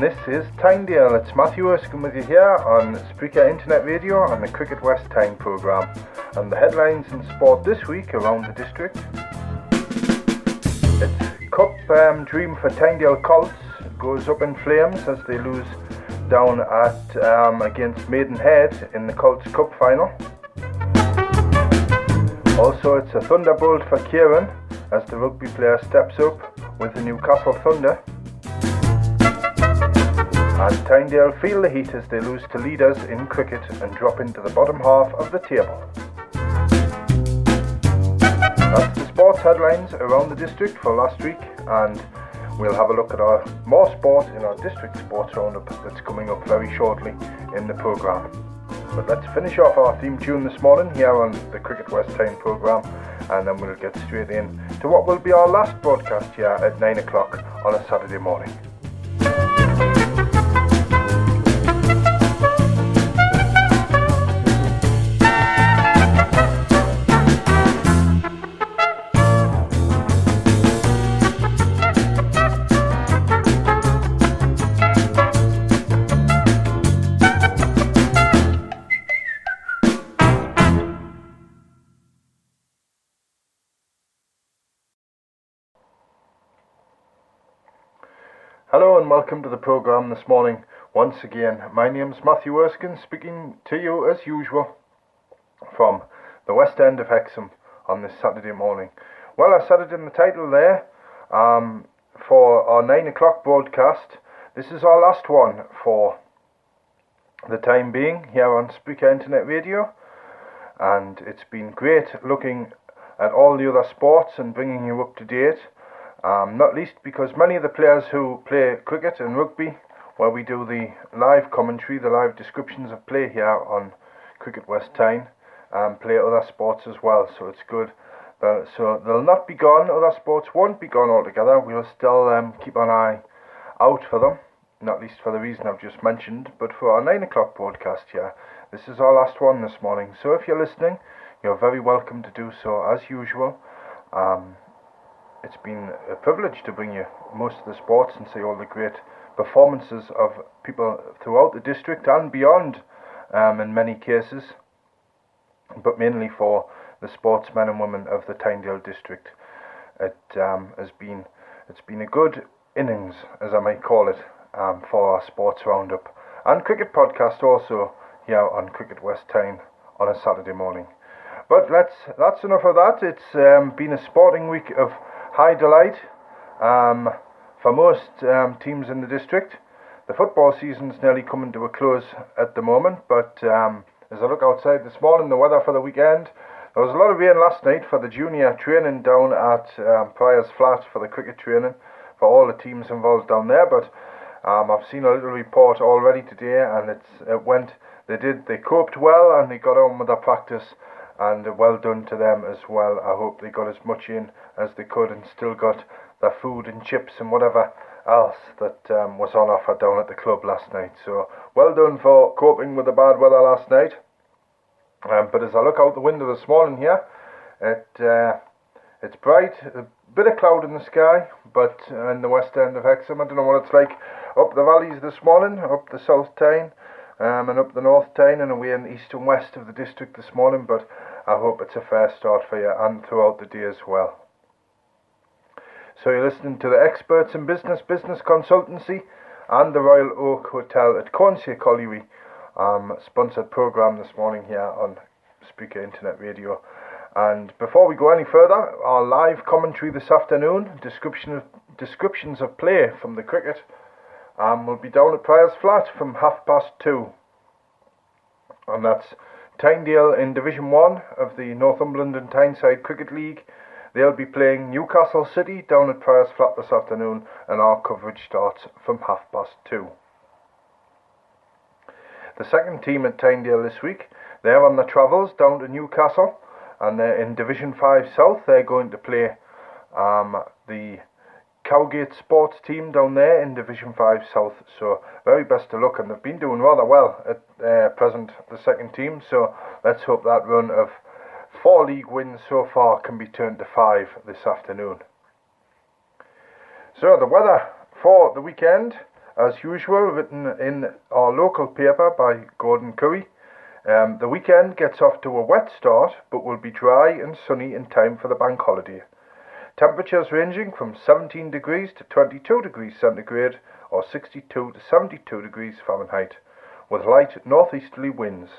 this is Tynedale. It's Matthew Erskine with you here on Spreaker Internet Radio on the Cricket West Tyne programme. And the headlines in sport this week around the district. It's Cup dream for Tynedale Colts goes up in flames as they lose down at against Maidenhead in the Colts Cup final. Also, it's a thunderbolt for Kieran as the rugby player steps up with the Newcastle Thunder. And Tynedale feel the heat as they lose to leaders in cricket and drop into the bottom half of the table. That's the sports headlines around the district for last week, and we'll have a look at our more sport in our district sports roundup that's coming up very shortly in the programme. But let's finish off our theme tune this morning here on the Cricket West Tyne programme, and then we'll get straight in to what will be our last broadcast here at 9 o'clock on a Saturday morning. Hello and welcome to the programme this morning. Once again, my name's Matthew Erskine, speaking to you as usual from the West End of Hexham on this Saturday morning. Well, I said it in the title there, for our 9 o'clock broadcast. This is our last one for the time being here on Spreaker Internet Radio, and it's been great looking at all the other sports and bringing you up to date. Not least because many of the players who play cricket and rugby, where we do the live commentary, the live descriptions of play here on Cricket West Tyne, play other sports as well, so it's good. So they'll not be gone, other sports won't be gone altogether. We'll still keep an eye out for them, not least for the reason I've just mentioned, but for our 9 o'clock broadcast here, this is our last one this morning. So if you're listening, you're very welcome to do so as usual. It's been a privilege to bring you most of the sports and see all the great performances of people throughout the district and beyond, in many cases, but mainly for the sportsmen and women of the Tynedale district. It's been a good innings, as I might call it, for our sports roundup and cricket podcast also here on Cricket West Tyne on a Saturday morning. But that's enough of that. It's been a sporting week of high delight for most teams in the district. The football season's nearly coming to a close at the moment, but as I look outside this morning, the weather for the weekend, there was a lot of rain last night for the junior training down at Priors Flat for the cricket training for all the teams involved down there, but I've seen a little report already today, and they coped well and they got on with their practice, and well done to them as well. I hope they got as much in as they could and still got their food and chips and whatever else that was on offer down at the club last night. So well done for coping with the bad weather last night. But as I look out the window this morning here, it's bright, a bit of cloud in the sky, but in the west end of Hexham, I don't know what it's like up the valleys this morning, up the South Tyne, and up the North Tyne and away in the east and west of the district this morning, but I hope it's a fair start for you and throughout the day as well. So you're listening to the Experts in Business Consultancy and the Royal Oak Hotel at Cornsia Colliery sponsored programme this morning here on Spreaker Internet Radio. And before we go any further, our live commentary this afternoon, descriptions of play from the cricket, will be down at Priors Flat from 2:30. And that's Tynedale in Division 1 of the Northumberland and Tyneside Cricket League. They'll be playing Newcastle City down at Priors Flat this afternoon, and our coverage starts from 2:30. The second team at Tynedale this week, they're on the travels down to Newcastle, and they're in Division 5 South. They're going to play the Cowgate Sports team down there in Division 5 South, so very best of luck, and they've been doing rather well at present, the second team, so let's hope that run of 4 league wins so far can be turned to 5 this afternoon. So the weather for the weekend, as usual, written in our local paper by Gordon Curry. The weekend gets off to a wet start, but will be dry and sunny in time for the bank holiday. Temperatures ranging from 17 degrees to 22 degrees centigrade or 62 to 72 degrees Fahrenheit, with light northeasterly winds.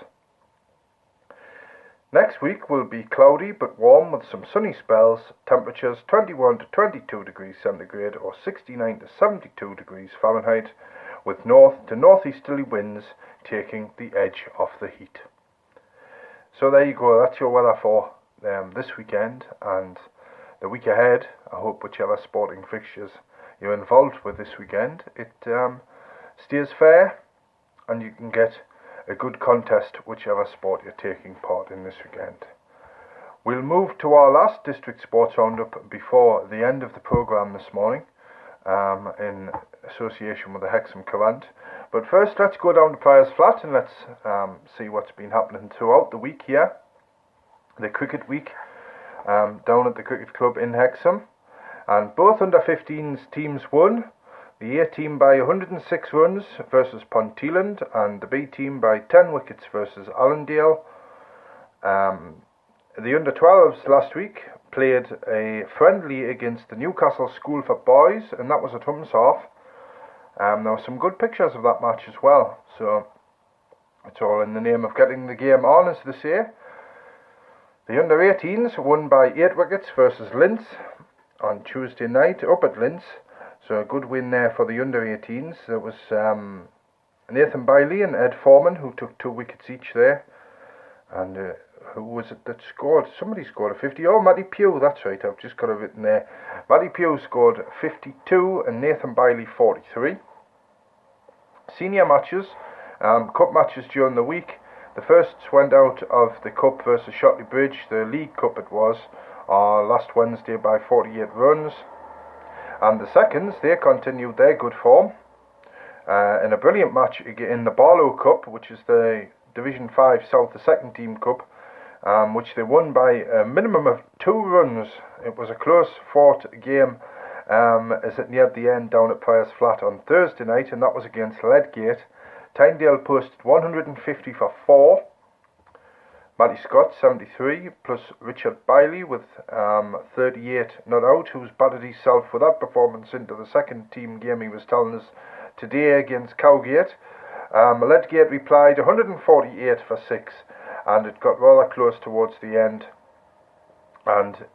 Next week will be cloudy but warm with some sunny spells, temperatures 21 to 22 degrees centigrade or 69 to 72 degrees Fahrenheit, with north to northeasterly winds taking the edge off the heat. So there you go, that's your weather for this weekend and the week ahead. I hope whichever sporting fixtures you're involved with this weekend, it stays fair and you can get a good contest whichever sport you're taking part in this weekend. We'll move to our last district sports roundup before the end of the programme this morning in association with the Hexham Courant. But first let's go down to Priors Flat and let's see what's been happening throughout the week here. The cricket week down at the cricket club in Hexham, and both under 15s teams won. The A team by 106 runs versus Ponteland, and the B team by 10 wickets versus Allendale. The under 12s last week played a friendly against the Newcastle School for Boys, and that was at Humshoff. There were some good pictures of that match as well, so it's all in the name of getting the game on, as they say. The under 18s won by 8 wickets versus Linz on Tuesday night up at Linz. So a good win there for the under 18s. It was Nathan Bailey and Ed Foreman who took 2 wickets each there. And who was it that scored? Somebody scored a 50. Oh, Matty Pugh, that's right. I've just got it written there. Matty Pugh scored 52 and Nathan Bailey 43. Senior matches, cup matches during the week. The firsts went out of the cup versus Shotley Bridge, the League Cup it was, last Wednesday by 48 runs. And the seconds, they continued their good form in a brilliant match in the Barlow Cup, which is the Division 5 South, the second team cup, which they won by a minimum of 2 runs. It was a close fought game as it neared the end down at Priors Flat on Thursday night, and that was against Ledgate. Tyndale posted 150 for 4. Matty Scott 73 plus Richard Bailey with 38 not out, who's batted himself with that performance into the second team game he was telling us today against Cowgate. Ledgate replied 148 for 6, and it got rather close towards the end, and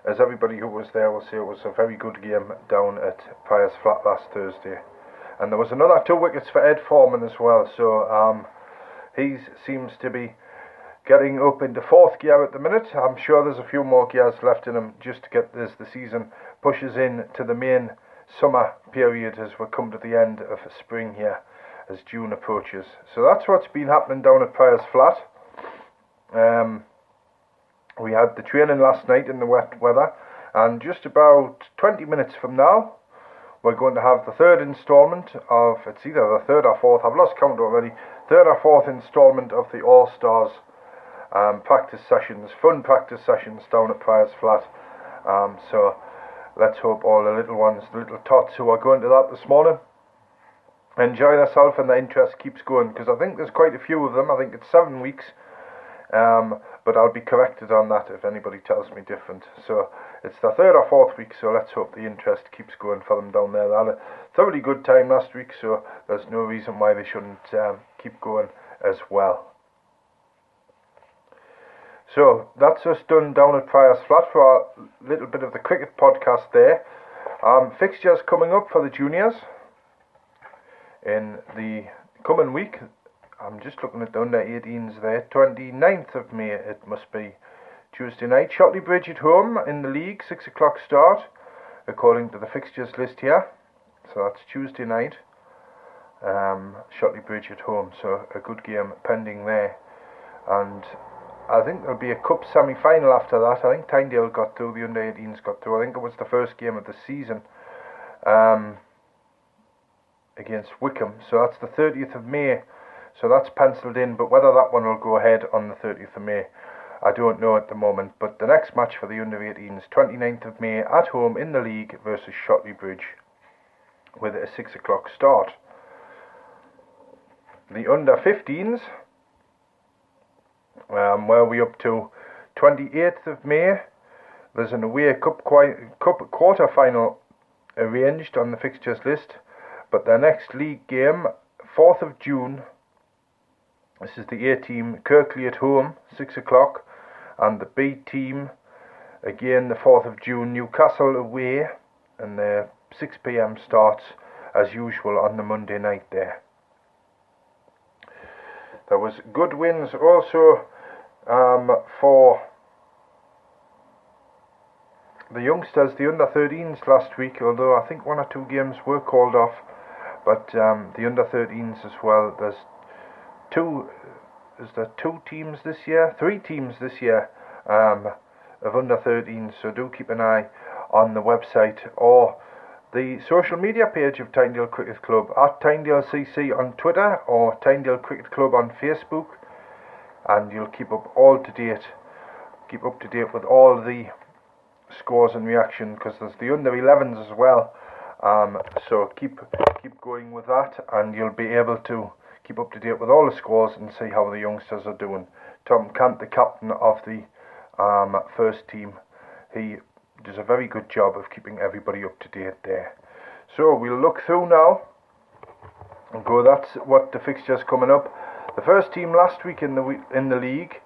as everybody who was there will say, it was a very good game down at Priors Flat last Thursday. And there was another 2 wickets for Ed Foreman as well, so he seems to be getting up into 4th gear at the minute. I'm sure there's a few more gears left in him just to get as the season pushes in to the main summer period as we come to the end of spring here as June approaches. So that's what's been happening down at Priors Flat. We had the training last night in the wet weather, and just about 20 minutes from now we're going to have the 3rd instalment of, it's either the 3rd or 4th, I've lost count already, 3rd or 4th instalment of the All-Stars practice sessions, fun practice sessions down at Priors Flat. So let's hope all the little ones, the little tots who are going to that this morning, enjoy themselves and the interest keeps going, because I think there's quite a few of them. I think it's 7 weeks, but I'll be corrected on that if anybody tells me different. So it's the 3rd or 4th week, so let's hope the interest keeps going for them down there. They had a thoroughly good time last week, so there's no reason why they shouldn't keep going as well. So that's us done down at Priors Flat for our little bit of the cricket podcast there. Fixtures coming up for the juniors in the coming week. I'm just looking at the under 18s there. 29th of May it must be, Tuesday night. Shotley Bridge at home in the league, 6 o'clock start according to the fixtures list here. So that's Tuesday night. Shotley Bridge at home, so a good game pending there. And I think there'll be a cup semi-final after that. I think Tyndale got through, the under 18s got through. I think it was the first game of the season against Wickham. So that's the 30th of May. So that's penciled in, but whether that one will go ahead on the 30th of May, I don't know at the moment. But the next match for the under 18s, 29th of May at home in the league versus Shotley Bridge. with a 6 o'clock start. The under 15s, where we up to 28th of May. There's an away cup quarter final arranged on the fixtures list, but their next league game, 4th of June, this is the A team, Kirkley at home, 6 o'clock, and the B team, again the 4th of June, Newcastle away, and the 6 p.m. starts as usual on the Monday night there. There was good wins also for the youngsters, the under 13s last week, although I think 1 or 2 games were called off, but the under 13s as well. There's 2 teams this year? 3 teams this year of under 13s, so do keep an eye on the website or the social media page of Tynedale Cricket Club, at Tynedale CC on Twitter or Tynedale Cricket Club on Facebook, and you'll keep up to date with all the scores and reaction, because there's the under 11s as well, so keep going with that, and you'll be able to keep up to date with all the scores and see how the youngsters are doing. Tom Cant, the captain of the first team, he does a very good job of keeping everybody up to date there. So we'll look through now and go. That's what the fixtures coming up. The first team last week in the league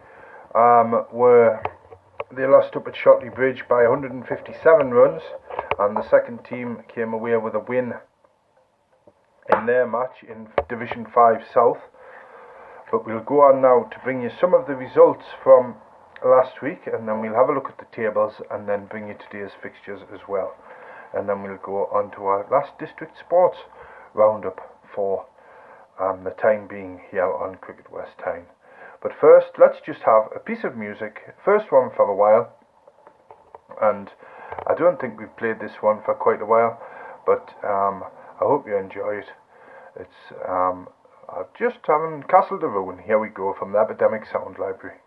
they lost up at Shotley Bridge by 157 runs, and the second team came away with a win in their match in Division 5 South. But we'll go on now to bring you some of the results from last week, and then we'll have a look at the tables and then bring you today's fixtures as well, and then we'll go on to our last district sports roundup for the time being here on Cricket West Tyne. But first, let's just have a piece of music, first one for a while, and I don't think we've played this one for quite a while, but I hope you enjoy it. It's I've just having Castle de Ruin. Here we go, from the Epidemic Sound Library.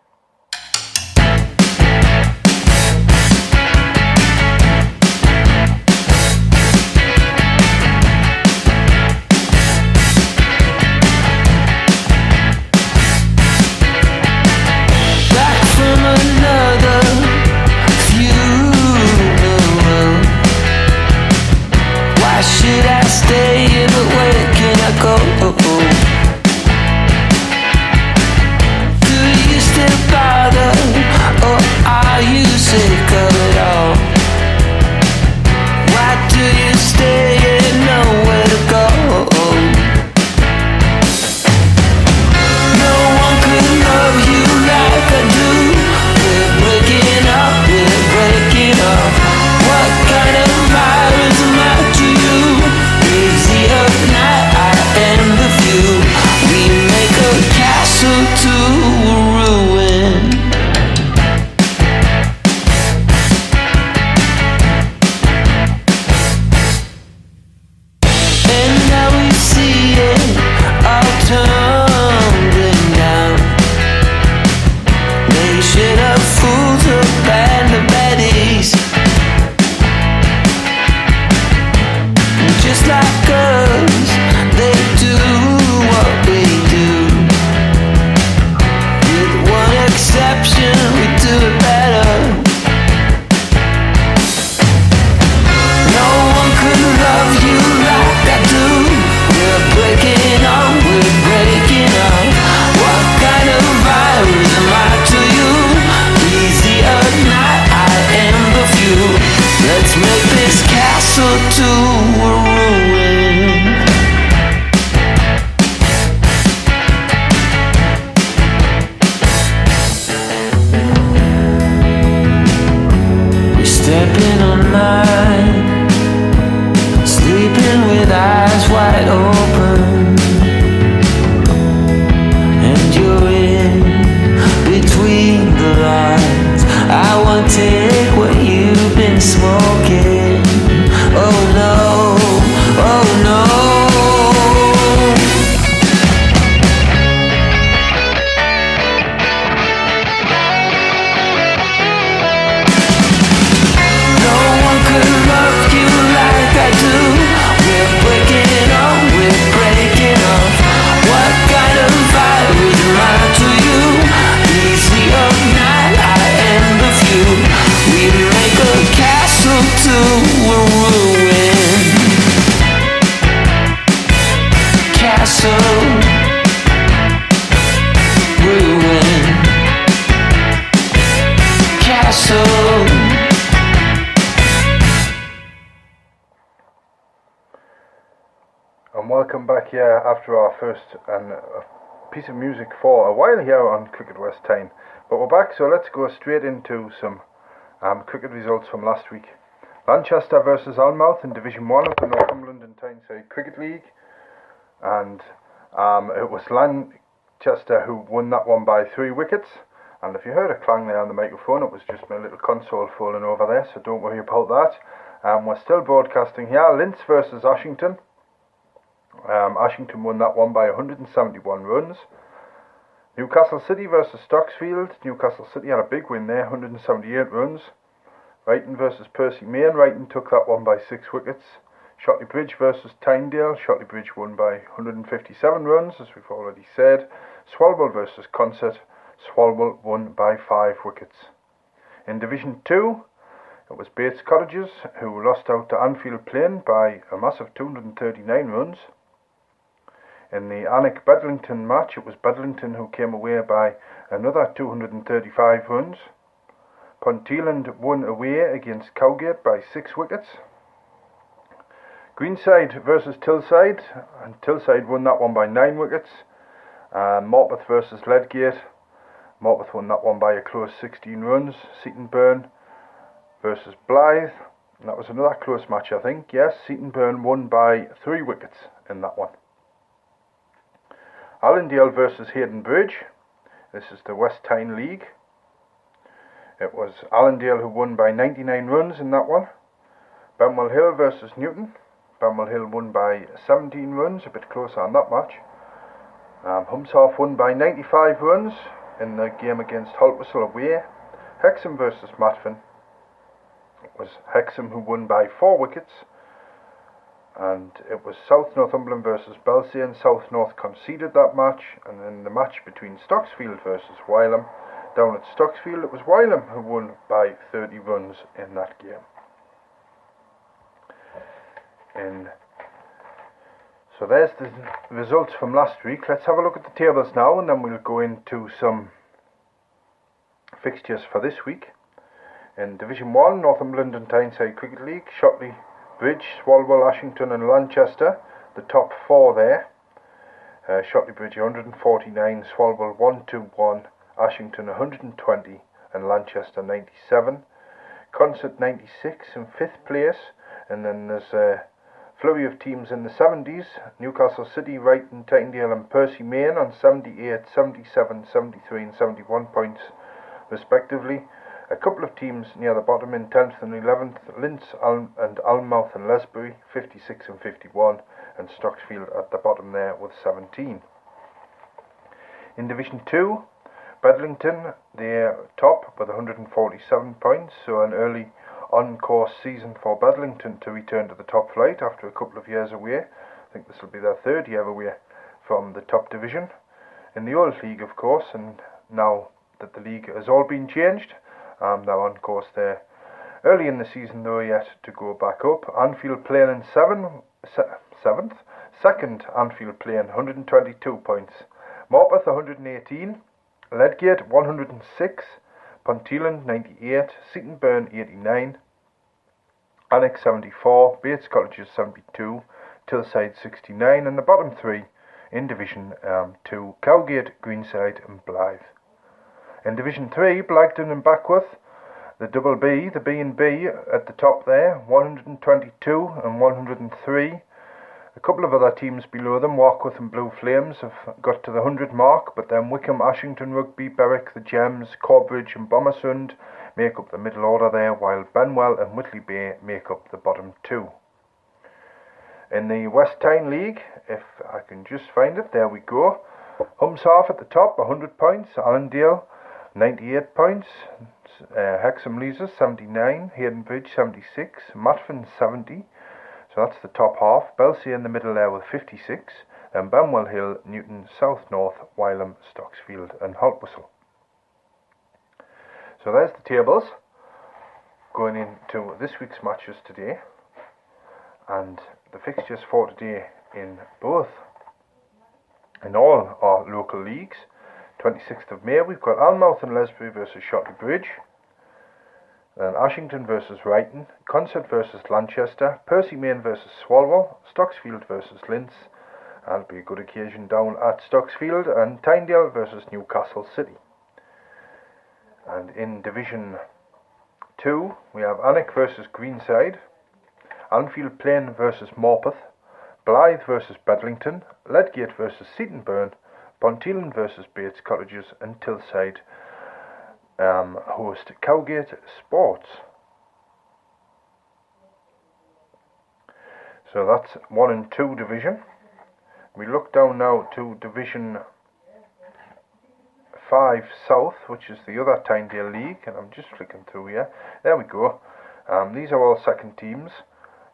We're and welcome back here after our first piece of music for a while here on Cricket West Tyne. But we're back, so let's go straight into some cricket results from last week. Lanchester versus Alnmouth in Division 1 of the Northumberland and Tyneside Cricket League, and it was Lanchester who won that one by 3 wickets. And if you heard a clang there on the microphone, it was just my little console falling over there, so don't worry about that. We're still broadcasting here. Linz versus Ashington. Ashington won that one by 171 runs. Newcastle City versus Stocksfield. Newcastle City had a big win there, 178 runs. Wrighton versus Percy Main. Wrighton took that one by 6 wickets. Shotley Bridge versus Tynedale. Shotley Bridge won by 157 runs, as we've already said. Swalwell versus Consett. Swalwell won by 5 wickets. In Division 2, it was Bates Cottages who lost out to Anfield Plain by a massive 239 runs. In the Alnwick Bedlington match, it was Bedlington who came away by another 235 runs. Ponteland won away against Cowgate by 6 wickets. Greenside versus Tilside, and Tilside won that one by 9 wickets. Morpeth versus Ledgate. Morpeth won that one by a close 16 runs. Seatonburn versus Blythe, and that was another close match, I think. Yes, Seatonburn won by 3 wickets in that one. Allendale versus Hayden Bridge. This is the West Tyne League. It was Allendale who won by 99 runs in that one. Benwell Hill versus Newton. Benwell Hill won by 17 runs, a bit closer on that match. Humshoff won by 95 runs in the game against Haltwhistle away. Hexham versus Matfin. It was Hexham who won by 4 wickets. And it was South Northumberland versus Belsay. South North conceded that match. And then the match between Stocksfield versus Wylam. Down at Stocksfield, it was Wylam who won by 30 runs in that game. So there's the results from last week. Let's have a look at the tables now, and then we'll go into some fixtures for this week. In Division 1, Northumberland and Tyneside Cricket League, Shotley Bridge, Swalwell, Ashington and Lanchester, the top 4 there. Shotley Bridge 149, Swalwell 121, Ashington 120 and Lanchester 97. Consett 96 in 5th place, and then there's a flurry of teams in the 70s. Newcastle City, Wrighton, Tynedale and Percy Main on 78, 77, 73 and 71 points respectively. A couple of teams near the bottom in 10th and 11th, Linz and Alnmouth and Lesbury, 56 and 51, and Stocksfield at the bottom there with 17. In Division 2, Bedlington, they're top with 147 points, so an early on-course season for Bedlington to return to the top flight after a couple of years away. I think this will be their 3rd year away from the top division in the old league, of course, and now that the league has all been changed, they're on course there. Early in the season, though, yet to go back up. Anfield Plain in 7th. Second, Anfield Plain, 122 points. Morpeth, 118. Ledgate, 106. Ponteland, 98. Seatonburn, 89. Alnwick, 74. Bates Cottages, 72. Tilside, 69. And the bottom 3 in Division 2, Cowgate, Greenside and Blythe. In Division 3, Blagden and Backworth, the double B, the B and B at the top there, 122 and 103. A couple of other teams below them, Warkworth and Blue Flames, have got to the 100 mark, but then Wickham, Ashington Rugby, Berwick, the Gems, Corbridge and Bommersund make up the middle order there, while Benwell and Whitley Bay make up the bottom 2. In the West Tyne League, if I can just find it, there we go. Humshoff at the top, 100 points. Allendale, 98 points. Hexham Leazes, 79. Hayden Bridge, 76. Matfin, 70. So that's the top half. Belsay in the middle there with 56. Then Benwell Hill, Newton, South North, Wylam, Stocksfield and Haltwhistle. So there's the tables going into this week's matches today. And the fixtures for today in all our local leagues. 26th of May, we've got Alnmouth and Lesbury versus Shotley Bridge. Then Ashington versus Wrighton, Consett versus Lanchester, Percy Main versus Swalwell, Stocksfield versus Linz, That'll be a good occasion down at Stocksfield. And Tyndale versus Newcastle City. And in Division 2 we have Alnwick versus Greenside, Anfield Plain versus Morpeth, Blythe versus Bedlington, Ledgate versus Seatonburn, Ponteland versus Bates Cottages, and Tilside host Cowgate Sports. So that's 1 and 2 division. We look down now to Division 5 South, which is the other Tyndale League, and I'm just flicking through here. There we go. These are all second teams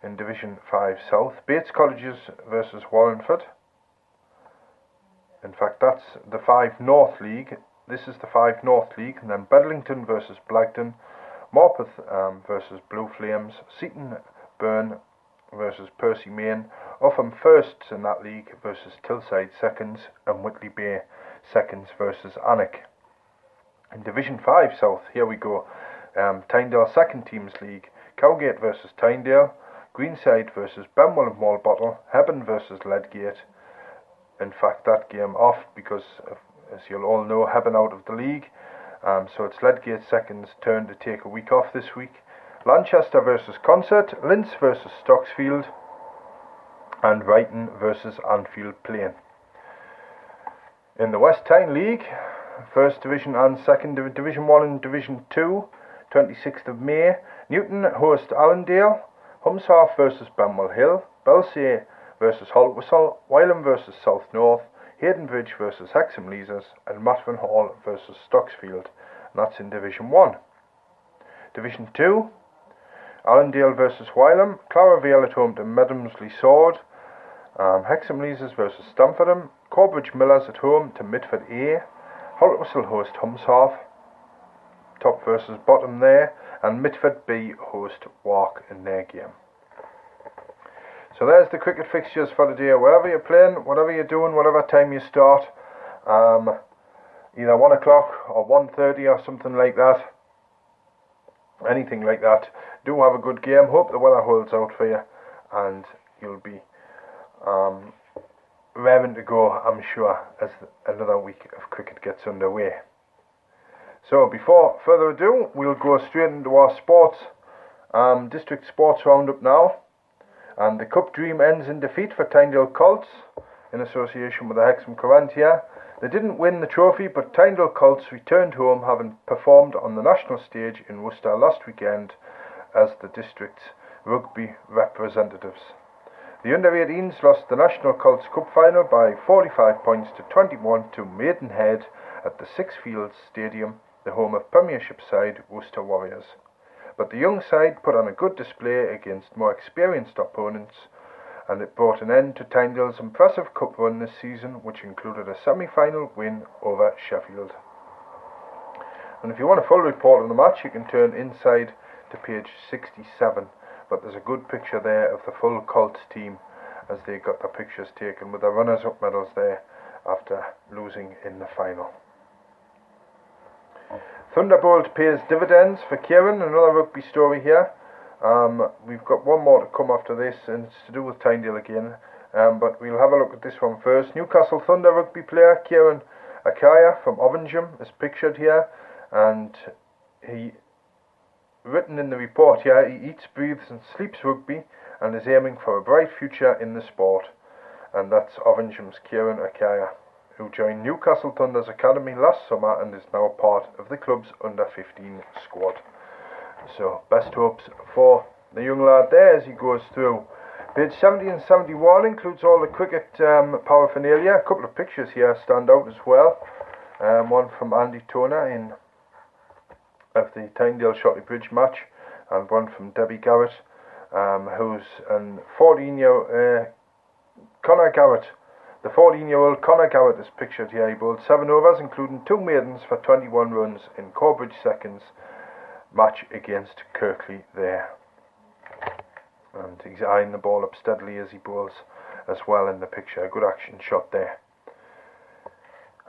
in Division 5 South. Bates Cottages versus Wallingford. In fact, that's the 5 North League. This is the 5 North League, and then Bedlington versus Blagden, Morpeth versus Blue Flames, Seatonburn versus Percy Main, Upham firsts in that league versus Tilside seconds, and Whitley Bay seconds versus Alnwick. In Division 5 South, here we go. Tyndale second teams league, Cowgate versus Tyndale, Greenside versus Benwell and Walbottle, Hebburn versus Ledgate. In fact, that game off because, as you'll all know, Hebburn out of the league. So it's Ledgate seconds' turn to take a week off this week. Lanchester versus Concert, Linz versus Stocksfield, and Brighton versus Anfield Plain. In the West Tyne League, First Division and Second Division 1 and Division 2, 26th of May, Newton host Allendale, Humsarf versus Benwell Hill, Belsay versus Haltwhistle, Wylam versus South North, Haydenbridge versus Hexham Leazers, and Matvan Hall versus Stocksfield. And that's in Division 1. Division 2, Allendale versus Wylam, Claravale at home to Medhamsley Sword, Hexham Leazers versus Stamfordham, Corbridge Millers at home to Midford A, Haltwhistle host Humsarf, top versus bottom there, and Mitford B host Wark in their game. So there's the cricket fixtures for the day. Wherever you're playing, whatever you're doing, whatever time you start, either 1 o'clock or 1:30 or something like that, anything like that, do have a good game. Hope the weather holds out for you, and you'll be raring to go, I'm sure, as another week of cricket gets underway. So before further ado, we'll go straight into our sports, district sports roundup now. And the Cup dream ends in defeat for Tyndale Colts in association with the Hexham Corantia. They didn't win the trophy, but Tyndale Colts returned home, having performed on the national stage in Worcester last weekend as the district's rugby representatives. The under-18s lost the National Colts Cup final by 45 points to 21 to Maidenhead at the Sixfields Stadium, the home of Premiership side Worcester Warriors. But the young side put on a good display against more experienced opponents, and it brought an end to Tyndale's impressive cup run this season, which included a semi-final win over Sheffield. And if you want a full report on the match, you can turn inside to page 67. But there's a good picture there of the full Colts team as they got their pictures taken with the runners-up medals there after losing in the final. Thunderbolt pays dividends for Kieran, another rugby story here. We've got one more to come after this, and it's to do with Tyndale again. But we'll have a look at this one first. Newcastle Thunder rugby player Kieran Akaya from Ovingham is pictured here, and he, written in the report here, he eats, breathes and sleeps rugby and is aiming for a bright future in the sport. And that's Ovingham's Kieran Akaya, who joined Newcastle Thunder's academy last summer and is now part of the club's under-15 squad. So best hopes for the young lad there as he goes through. Page 70 and 71 includes all the cricket paraphernalia. A couple of pictures here stand out as well. One from Andy Toner of the Tyndale Shotley Bridge match, and one from Debbie Garrett, who's a 14-year Connor Garrett. The 14-year-old Connor Garrett is pictured here. He bowled 7 overs, including 2 maidens for 21 runs in Corbridge seconds match against Kirkley there. And he's eyeing the ball up steadily as he bowls as well in the picture. A good action shot there.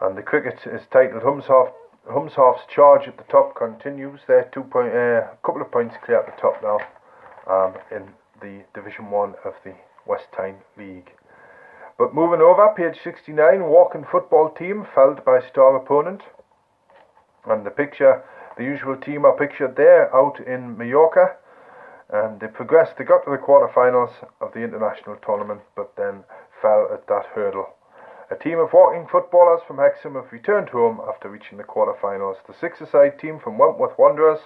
And the cricket is titled Humsarf's charge at the top continues. They're a couple of points clear at the top now in the Division 1 of the West Tyne League. But moving over, page 69, Walking football team felled by star opponent. And the usual team are pictured there out in Mallorca. And they progressed, they got to the quarterfinals of the international tournament, but then fell at that hurdle. A team of walking footballers from Hexham have returned home after reaching the quarterfinals. The six-a-side team from Wentworth Wanderers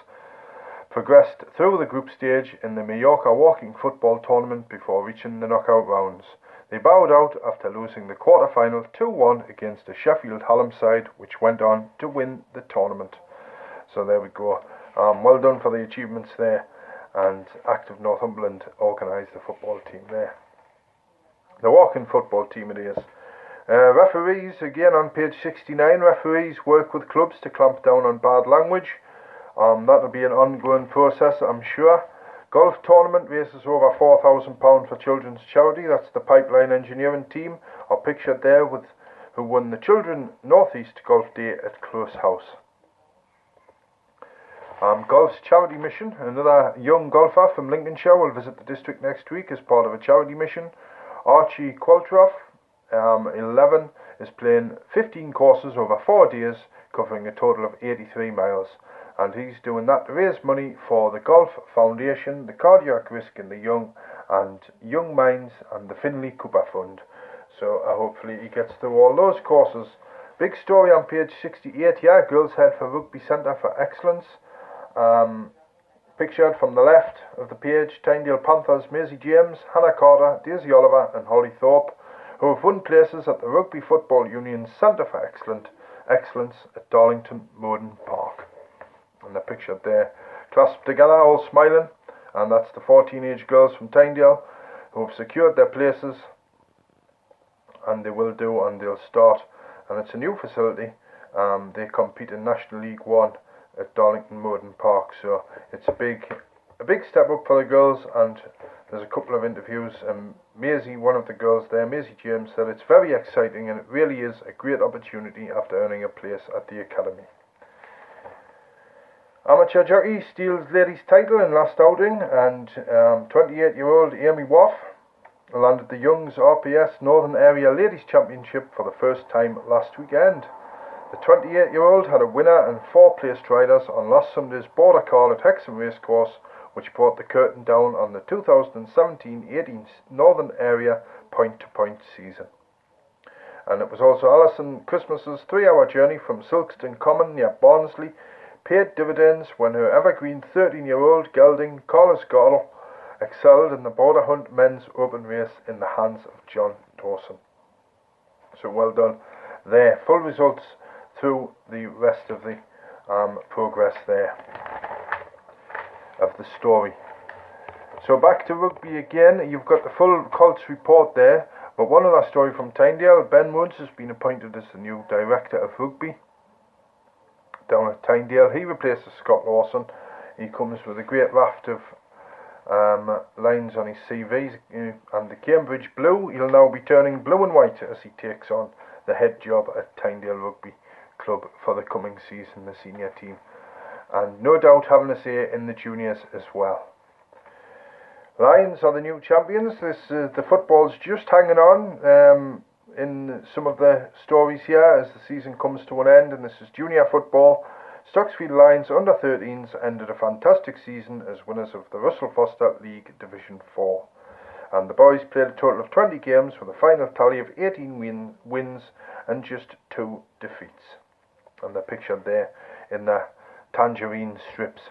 progressed through the group stage in the Mallorca Walking Football Tournament before reaching the knockout rounds. They bowed out after losing the quarter-final 2-1 against the Sheffield Hallam side, which went on to win the tournament. So there we go. Well done for the achievements there. And Active Northumberland organised the football team there. The Walking football team it is. Referees, again on page 69, referees work with clubs to clamp down on bad language. That'll be an ongoing process, I'm sure. Golf tournament raises over £4,000 for children's charity. That's the Pipeline Engineering team, are pictured there, who won the Children North East Golf Day at Close House. Golf's charity mission. Another young golfer from Lincolnshire will visit the district next week as part of a charity mission. Archie Qualtrough, 11, is playing 15 courses over 4 days, covering a total of 83 miles. And he's doing that to raise money for the Golf Foundation, the Cardiac Risk in the Young, and Young Minds, and the Finley Cooper Fund. So hopefully he gets through all those courses. Big story on page 68 here. Girls head for Rugby Centre for Excellence. Pictured from the left of the page, Tyndale Panthers' Maisie James, Hannah Carter, Daisy Oliver and Holly Thorpe, who have won places at the Rugby Football Union's Centre for Excellence at Darlington Moden Park. And they're pictured there, clasped together, all smiling, and that's the 4 teenage girls from Tyndale who have secured their places, and they will do, and they'll start, and it's a new facility. They compete in National League 1 at Darlington Moden Park, so it's a big step up for the girls. And there's a couple of interviews, and Maisie, one of the girls there, Maisie James, said it's very exciting and it really is a great opportunity after earning a place at the academy. Amateur jockey steals ladies' title in last outing, and 28-year-old Amy Waff landed the Young's RPS Northern Area Ladies' Championship for the first time last weekend. The 28-year-old had a winner and 4 placed riders on last Sunday's border call at Hexham Racecourse, which brought the curtain down on the 2017-18 Northern Area point-to-point season. And it was also Alison Christmas's 3-hour journey from Silkston Common near Barnsley paid dividends when her evergreen 13-year-old gelding Carlos Gardle excelled in the Border Hunt men's open race in the hands of John Dawson. So well done there. Full results through the rest of the progress there of the story. So back to rugby again. You've got the full Colts report there, but one other story from Tyndale. Ben Woods has been appointed as the new director of rugby down at Tyndale. He replaces Scott Lawson. He comes with a great raft of lines on his CV, and the Cambridge Blue, he'll now be turning blue and white as he takes on the head job at Tyndale Rugby Club for the coming season, the senior team, and no doubt having a say in the juniors as well. Lions are the new champions. The football's just hanging on in some of the stories here as the season comes to an end, and this is junior football. Stocksfield Lions under 13s ended a fantastic season as winners of the Russell Foster League Division 4. And the boys played a total of 20 games with a final tally of 18 wins and just 2 defeats. And they're pictured there in the tangerine strips.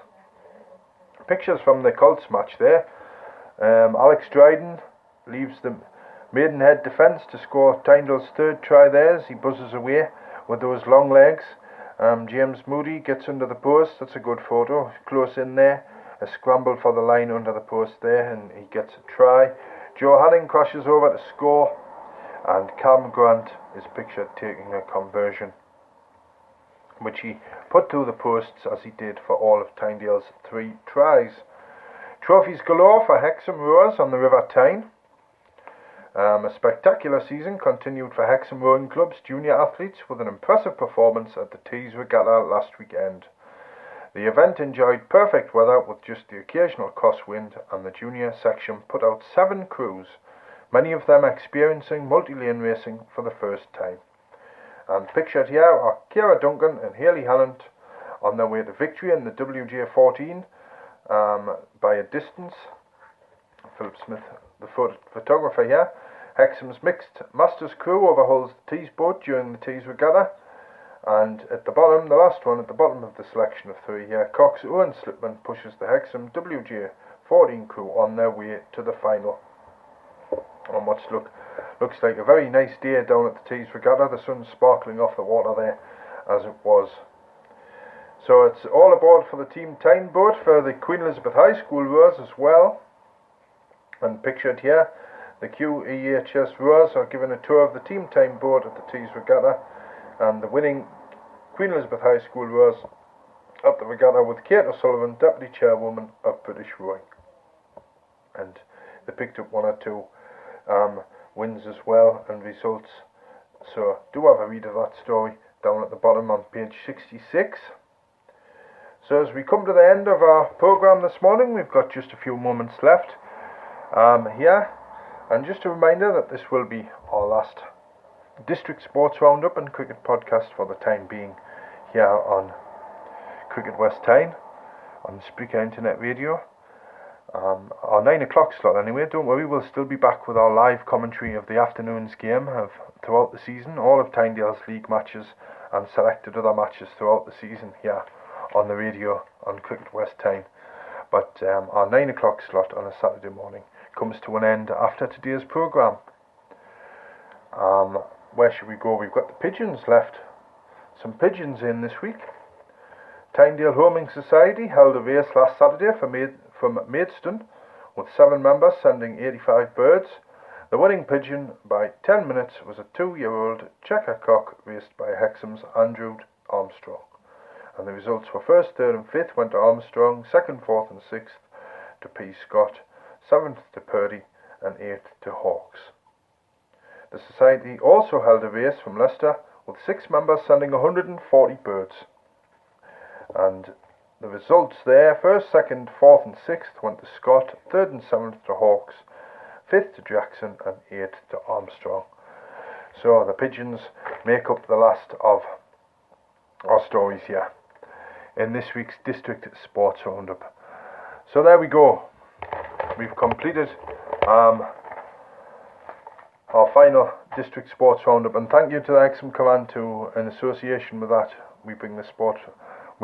Pictures from the Colts match there. Alex Dryden leaves the Maidenhead defence to score Tyndale's 3rd try there as he buzzes away with those long legs. James Moody gets under the post. That's a good photo. Close in there. A scramble for the line under the post there, and he gets a try. Joe Hanning crashes over to score, and Cam Grant is pictured taking a conversion, which he put through the posts as he did for all of Tyndale's 3 tries. Trophies galore for Hexham rowers on the River Tyne. A spectacular season continued for Hexham Rowing Club's junior athletes with an impressive performance at the Tees Regatta last weekend. The event enjoyed perfect weather with just the occasional crosswind, and the junior section put out 7 crews, many of them experiencing multi-lane racing for the first time. And pictured here are Ciara Duncan and Hayley Halland on their way to victory in the WJ14 by a distance. Philip Smith, the photographer here. Hexham's mixed Masters crew overhauls the Tees boat during the Tees regatta. And at the bottom, the last one at the bottom of the selection of three here, Cox Owen Slipman pushes the Hexham WJ14 crew on their way to the final. On what looks like a very nice day down at the Tees regatta. The sun's sparkling off the water there as it was. So it's all aboard for the Team Tyne boat for the Queen Elizabeth High School rowers as well. And pictured here, the QEHS rowers are given a tour of the Team Tyne boat at the Tees regatta, and the winning Queen Elizabeth High School rowers at the regatta with Kate O'Sullivan, Deputy Chairwoman of British Rowing. And they picked up one or two wins as well and results. So do have a read of that story down at the bottom on page 66. So as we come to the end of our programme this morning, we've got just a few moments left here. And just a reminder that this will be our last District Sports Roundup and Cricket podcast for the time being here on Cricket West Tyne on Spreaker Internet Radio. Our 9 o'clock slot anyway, don't worry, we'll still be back with our live commentary of the afternoon's game throughout the season, all of Tynedale's league matches and selected other matches throughout the season here on the radio on Cricket West Tyne. But our 9 o'clock slot on a Saturday morning comes to an end after today's programme. Where should we go? We've got the pigeons left. Some pigeons in this week. Tynedale Homing Society held a race last Saturday from Maidstone with 7 members sending 85 birds. The winning pigeon by 10 minutes was a 2-year-old checker cock raced by Hexham's Andrew Armstrong. And the results for 1st, 3rd and 5th went to Armstrong, 2nd, 4th and 6th to P. Scott, 7th to Purdy and 8th to Hawkes. The Society also held a race from Leicester with 6 members sending 140 birds. And the results there, 1st, 2nd, 4th and 6th went to Scott, 3rd and 7th to Hawkes, 5th to Jackson and 8th to Armstrong. So the pigeons make up the last of our stories here in this week's District Sports Roundup. So there we go. We've completed our final District Sports Roundup, and thank you to the Hexham Command too. In association with that, we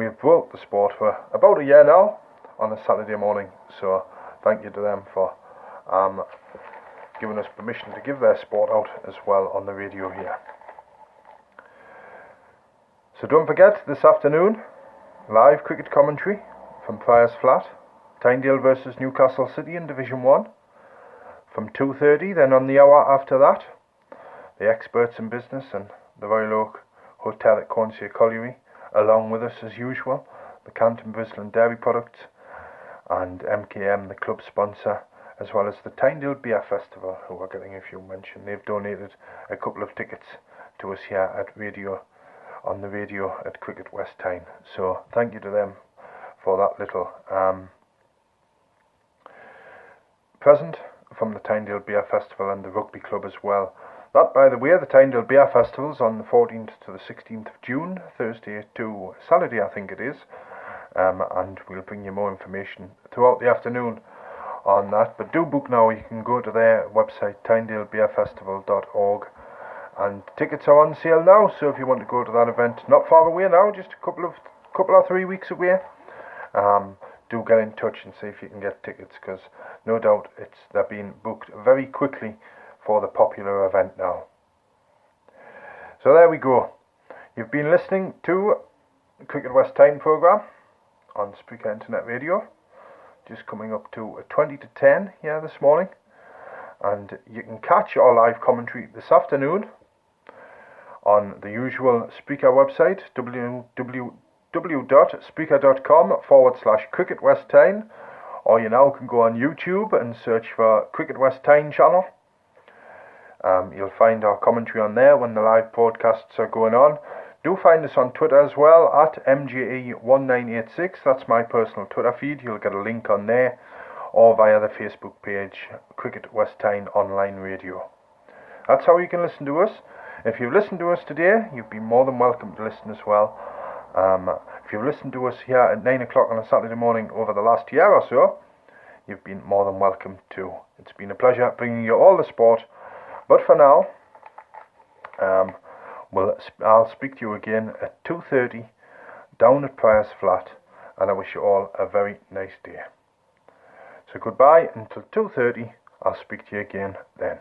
have brought the sport for about a year now on a Saturday morning, so thank you to them for giving us permission to give their sport out as well on the radio here. So don't forget, this afternoon, live cricket commentary from Priors Flat, Tynedale versus Newcastle City in Division 1 from 2:30. Then on the hour after that, the experts in business and the Royal Oak Hotel at Cornsia Colliery, along with us as usual, the Canton Bristol Dairy Products and MKM, the club sponsor, as well as the Tynedale Beer Festival, who are getting a few mention. They've donated a couple of tickets to us here on the radio at Cricket West Tyne. So thank you to them for that little present from the Tynedale Beer Festival and the rugby club as well. That, by the way, the Tynedale Beer Festival's on the 14th to the 16th of June, Thursday to Saturday I think it is, and we'll bring you more information throughout the afternoon on that. But do book now. You can go to their website, tynedalebeerfestival.org, and tickets are on sale now. So if you want to go to that event, not far away now, just a couple or 3 weeks away, do get in touch and see if you can get tickets, because no doubt they're being booked very quickly for the popular event now. So there we go. You've been listening to the Cricket West Tyne programme on Spreaker Internet Radio, just coming up to 20 to 10 here this morning, and you can catch our live commentary this afternoon on the usual Spreaker website, www.spreaker.com/Cricket West Tyne, or you now can go on YouTube and search for Cricket West Tyne channel. You'll find our commentary on there when the live broadcasts are going on. Do find us on Twitter as well, at MJE1986. That's my personal Twitter feed. You'll get a link on there. or via the Facebook page, Cricket West Tyne Online Radio. That's how you can listen to us. If you've listened to us today, you'd be more than welcome to listen as well. If you've listened to us here at 9 o'clock on a Saturday morning over the last year or so, you've been more than welcome too. It's been a pleasure bringing you all the sport. But for now, I'll speak to you again at 2:30 down at Priors Flat, and I wish you all a very nice day. So goodbye until 2:30. I'll speak to you again then.